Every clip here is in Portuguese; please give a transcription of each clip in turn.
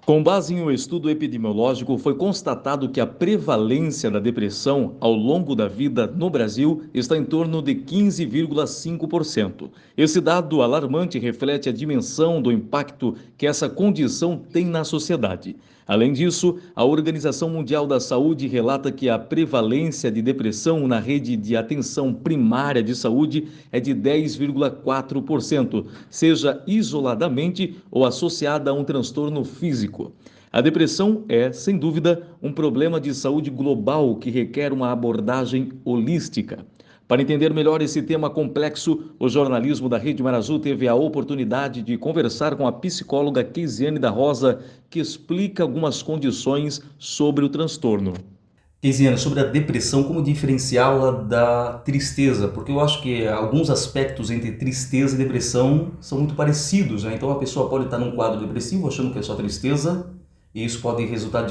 Com base em um estudo epidemiológico, foi constatado que a prevalência da depressão ao longo da vida no Brasil está em torno de 15,5%. Esse dado alarmante reflete a dimensão do impacto que essa condição tem na sociedade. Além disso, a Organização Mundial da Saúde relata que a prevalência de depressão na rede de atenção primária de saúde é de 10,4%, seja isoladamente ou associada a um transtorno físico. A depressão é, sem dúvida, um problema de saúde global que requer uma abordagem holística. Para entender melhor esse tema complexo, o jornalismo da Rede Mar Azul teve a oportunidade de conversar com a psicóloga Keisiane da Rosa, que explica algumas condições sobre o transtorno. Keisiane, sobre a depressão, como diferenciá-la da tristeza? Porque eu acho que alguns aspectos entre tristeza e depressão são muito parecidos, né? Então a pessoa pode estar num quadro depressivo achando que é só tristeza, e isso pode resultar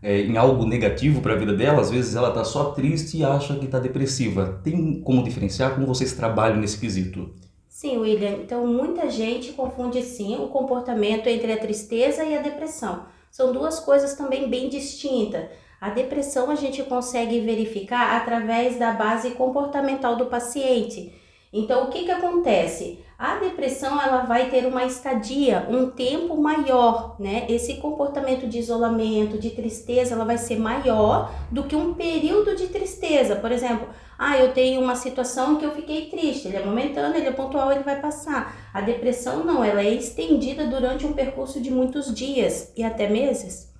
em algo negativo para a vida dela. Às vezes ela está só triste e acha que está depressiva. Tem como diferenciar? Como vocês trabalham nesse quesito? Sim, William. Então, muita gente confunde sim o comportamento entre a tristeza e a depressão. São duas coisas também bem distintas. A depressão a gente consegue verificar através da base comportamental do paciente. Então, o que acontece? A depressão ela vai ter uma estadia, um tempo maior, né? Esse comportamento de isolamento, de tristeza, ela vai ser maior do que um período de tristeza. Por exemplo, eu tenho uma situação em que eu fiquei triste, ele é momentâneo, ele é pontual, ele vai passar. A depressão não, ela é estendida durante um percurso de muitos dias e até meses.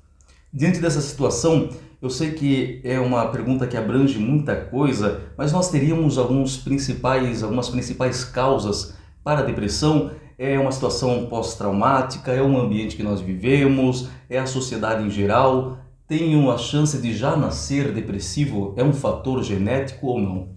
Diante dessa situação, eu sei que é uma pergunta que abrange muita coisa, mas nós teríamos algumas principais causas para a depressão. É uma situação pós-traumática, é um ambiente que nós vivemos, é a sociedade em geral. Tenho a chance de já nascer depressivo? É um fator genético ou não?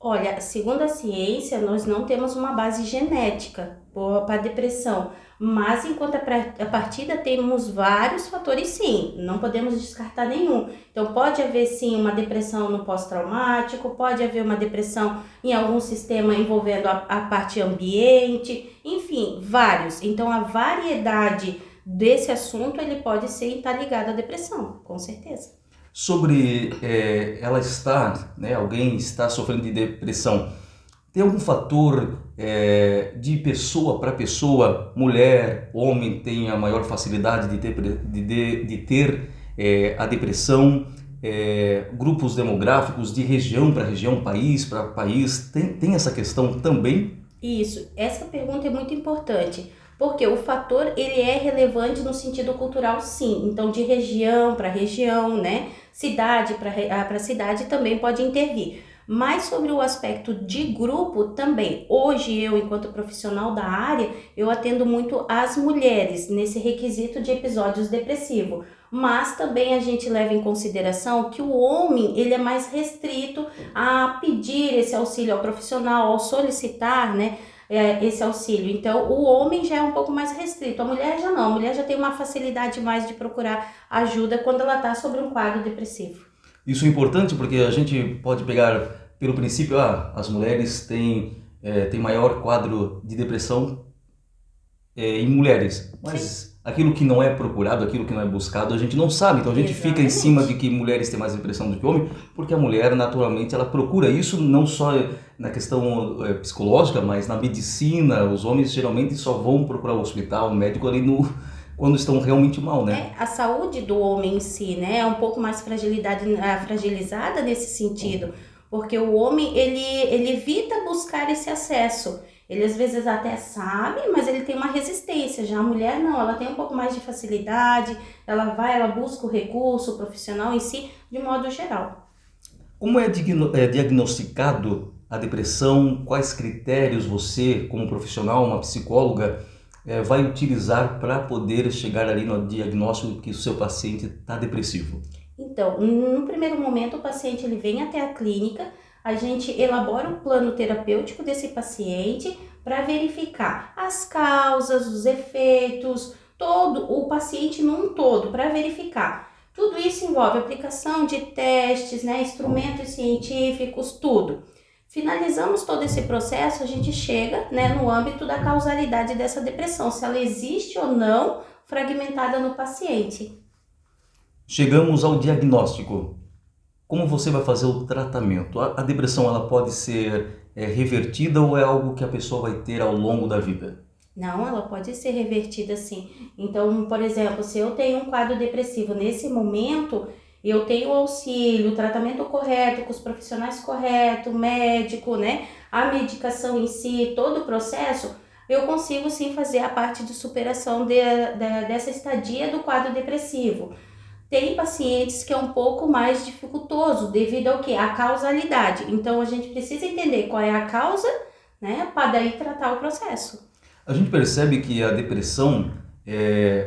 Olha, segundo a ciência, nós não temos uma base genética para a depressão, mas em contrapartida temos vários fatores sim, não podemos descartar nenhum. Então pode haver sim uma depressão no pós-traumático, pode haver uma depressão em algum sistema envolvendo a parte ambiente, enfim, vários. Então a variedade desse assunto ele pode ser estar ligado à depressão, com certeza. Sobre ela estar, né, alguém está sofrendo de depressão, tem algum fator de pessoa para pessoa, mulher, homem, tem a maior facilidade de ter a depressão, grupos demográficos de região para região, país para país, tem essa questão também? Isso, essa pergunta é muito importante, porque o fator ele é relevante no sentido cultural, sim. Então, de região para região, né? Cidade para cidade também pode intervir. Mas sobre o aspecto de grupo também. Hoje eu, enquanto profissional da área, eu atendo muito as mulheres nesse requisito de episódios depressivos. Mas também a gente leva em consideração que o homem ele é mais restrito a pedir esse auxílio ao profissional, ao solicitar, né, esse auxílio. Então, o homem já é um pouco mais restrito, a mulher já não. A mulher já tem uma facilidade mais de procurar ajuda quando ela está sobre um quadro depressivo. Isso é importante porque a gente pode pegar pelo princípio, as mulheres têm maior quadro de depressão em mulheres, mas Sim. aquilo que não é procurado, aquilo que não é buscado, a gente não sabe. Então a gente fica em cima de Exatamente. que mulheres têm mais depressão do que homem, porque a mulher naturalmente ela procura isso não só na questão psicológica, mas na medicina. Os homens geralmente só vão procurar o hospital, o médico ali no quando estão realmente mal, né? A saúde do homem em si, né, é um pouco mais fragilizada nesse sentido, porque o homem, ele evita buscar esse acesso. Ele às vezes até sabe, mas ele tem uma resistência. Já a mulher não, ela tem um pouco mais de facilidade, ela busca o recurso o profissional em si, de modo geral. Como é diagnosticado a depressão? Quais critérios você, como profissional, uma psicóloga, vai utilizar para poder chegar ali no diagnóstico que o seu paciente está depressivo? Então, no primeiro momento, o paciente ele vem até a clínica, a gente elabora o plano terapêutico desse paciente para verificar as causas, os efeitos, todo o paciente num todo, para verificar. Tudo isso envolve aplicação de testes, né, instrumentos científicos, tudo. Finalizamos todo esse processo, a gente chega, né, no âmbito da causalidade dessa depressão, se ela existe ou não fragmentada no paciente. Chegamos ao diagnóstico. Como você vai fazer o tratamento? A depressão ela pode ser revertida ou é algo que a pessoa vai ter ao longo da vida? Não, ela pode ser revertida sim. Então, por exemplo, se eu tenho um quadro depressivo nesse momento, eu tenho auxílio, o tratamento correto, com os profissionais corretos, médico, né? A medicação em si, todo o processo, eu consigo sim fazer a parte de superação dessa estadia do quadro depressivo. Tem pacientes que é um pouco mais dificultoso devido ao quê? A causalidade. Então, a gente precisa entender qual é a causa, né? Para daí tratar o processo. A gente percebe que a depressão,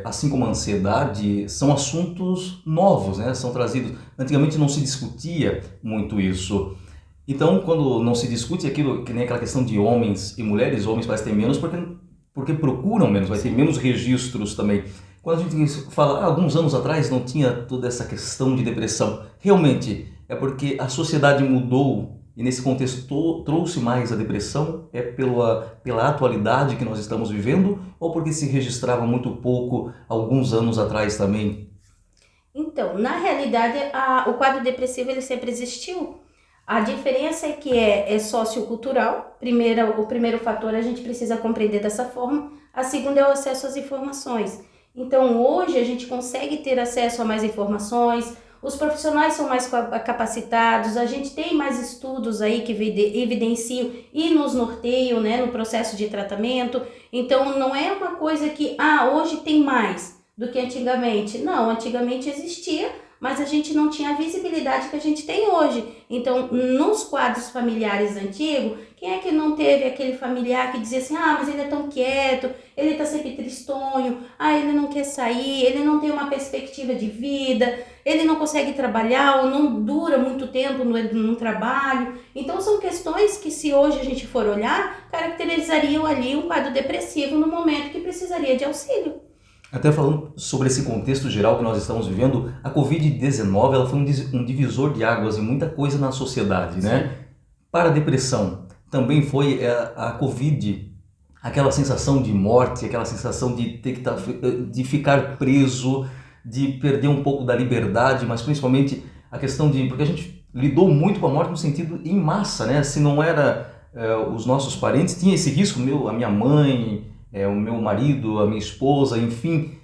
assim como a ansiedade, são assuntos novos, né? São trazidos. Antigamente não se discutia muito isso. Então, quando não se discute aquilo, que nem aquela questão de homens e mulheres, homens parecem ter menos porque procuram menos, vai ter menos registros também. Quando a gente fala, alguns anos atrás não tinha toda essa questão de depressão. Realmente, é porque a sociedade mudou e nesse contexto trouxe mais a depressão? É pela atualidade que nós estamos vivendo ou porque se registrava muito pouco alguns anos atrás também? Então, na realidade, o quadro depressivo ele sempre existiu. A diferença é que é sociocultural. O primeiro fator a gente precisa compreender dessa forma. A segunda é o acesso às informações. Então, hoje a gente consegue ter acesso a mais informações, os profissionais são mais capacitados, a gente tem mais estudos aí que evidenciam e nos norteiam, né, no processo de tratamento. Então, não é uma coisa que, hoje tem mais do que antigamente. Não, antigamente existia, mas a gente não tinha a visibilidade que a gente tem hoje. Então, nos quadros familiares antigos, quem é que não teve aquele familiar que dizia assim, mas ele é tão quieto, ele tá sempre tristonho, ele não quer sair, ele não tem uma perspectiva de vida, ele não consegue trabalhar ou não dura muito tempo no trabalho. Então, são questões que, se hoje a gente for olhar, caracterizariam ali um quadro depressivo no momento que precisaria de auxílio. Até falando sobre esse contexto geral que nós estamos vivendo, a Covid-19 ela foi um divisor de águas em muita coisa na sociedade, né? Para a depressão, também foi a Covid, aquela sensação de morte, aquela sensação de ter de ficar preso, de perder um pouco da liberdade, mas principalmente a questão porque a gente lidou muito com a morte no sentido em massa, né? Se não era os nossos parentes, tinha esse risco, a minha mãe, o meu marido, a minha esposa, enfim,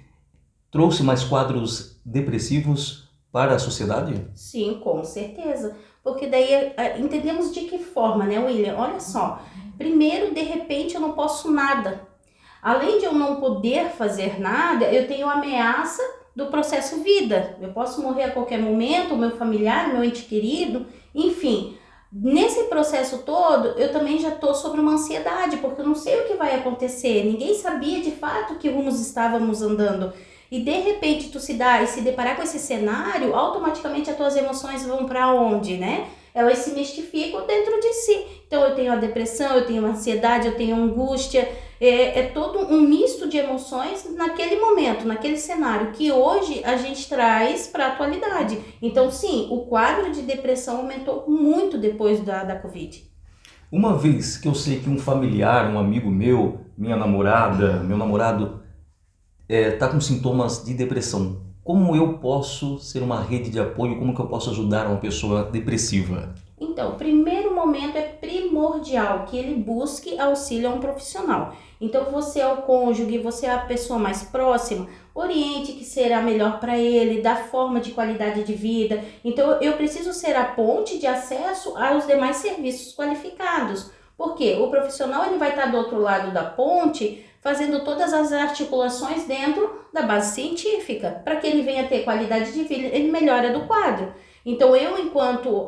trouxe mais quadros depressivos para a sociedade? Sim, com certeza. Porque daí entendemos de que forma, né, William? Olha só, primeiro, de repente, eu não posso nada. Além de eu não poder fazer nada, eu tenho a ameaça do processo vida. Eu posso morrer a qualquer momento, o meu familiar, o meu ente querido, enfim. Nesse processo todo, eu também já estou sobre uma ansiedade, porque eu não sei o que vai acontecer. Ninguém sabia de fato que rumos estávamos andando. E de repente tu se deparar com esse cenário, automaticamente as tuas emoções vão para onde, né? Elas se mistificam dentro de si. Então eu tenho a depressão, eu tenho a ansiedade, eu tenho a angústia. É todo um misto de emoções naquele momento, naquele cenário, que hoje a gente traz para a atualidade. Então sim, o quadro de depressão aumentou muito depois da Covid. Uma vez que eu sei que um familiar, um amigo meu, minha namorada, meu namorado, está com sintomas de depressão, como eu posso ser uma rede de apoio, como que eu posso ajudar uma pessoa depressiva? Então, o primeiro momento é primordial que ele busque auxílio a um profissional. Então, você é o cônjuge, você é a pessoa mais próxima, oriente que será melhor para ele, da forma de qualidade de vida. Então, eu preciso ser a ponte de acesso aos demais serviços qualificados. Porque o profissional ele vai estar do outro lado da ponte, fazendo todas as articulações dentro da base científica, para que ele venha ter qualidade de vida e melhora do quadro. Então, eu, enquanto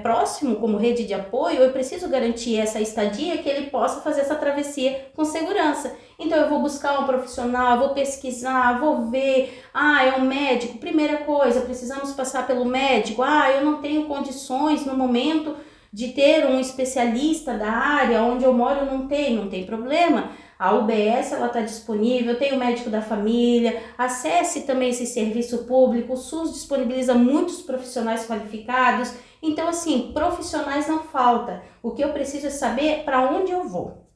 próximo, como rede de apoio, eu preciso garantir essa estadia, que ele possa fazer essa travessia com segurança. Então, eu vou buscar um profissional, vou pesquisar, vou ver, é um médico, primeira coisa, precisamos passar pelo médico, eu não tenho condições no momento de ter um especialista da área, onde eu moro não tem problema. A UBS está disponível, tem o médico da família, acesse também esse serviço público, o SUS disponibiliza muitos profissionais qualificados. Então, assim, profissionais não falta. O que eu preciso é saber para onde eu vou.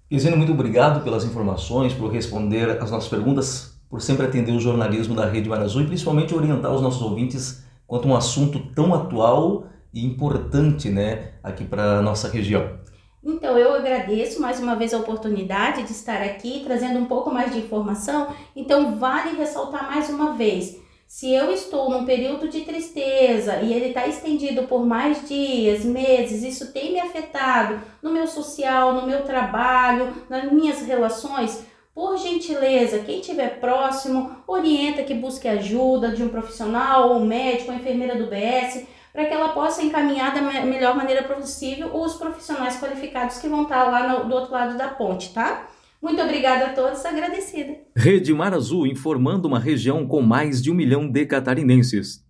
Gesine, muito obrigado pelas informações, por responder as nossas perguntas, por sempre atender o jornalismo da Rede Mar Azul e principalmente orientar os nossos ouvintes quanto a um assunto tão atual e importante, né, aqui para a nossa região. Então, eu agradeço mais uma vez a oportunidade de estar aqui trazendo um pouco mais de informação. Então, vale ressaltar mais uma vez, se eu estou num período de tristeza e ele está estendido por mais dias, meses, isso tem me afetado no meu social, no meu trabalho, nas minhas relações, por gentileza, quem estiver próximo, orienta que busque ajuda de um profissional, um médico, uma enfermeira do BS, para que ela possa encaminhar da melhor maneira possível os profissionais qualificados que vão estar lá do outro lado da ponte, tá? Muito obrigada a todos, agradecida. Rede Mar Azul informando uma região com mais de 1 milhão de catarinenses.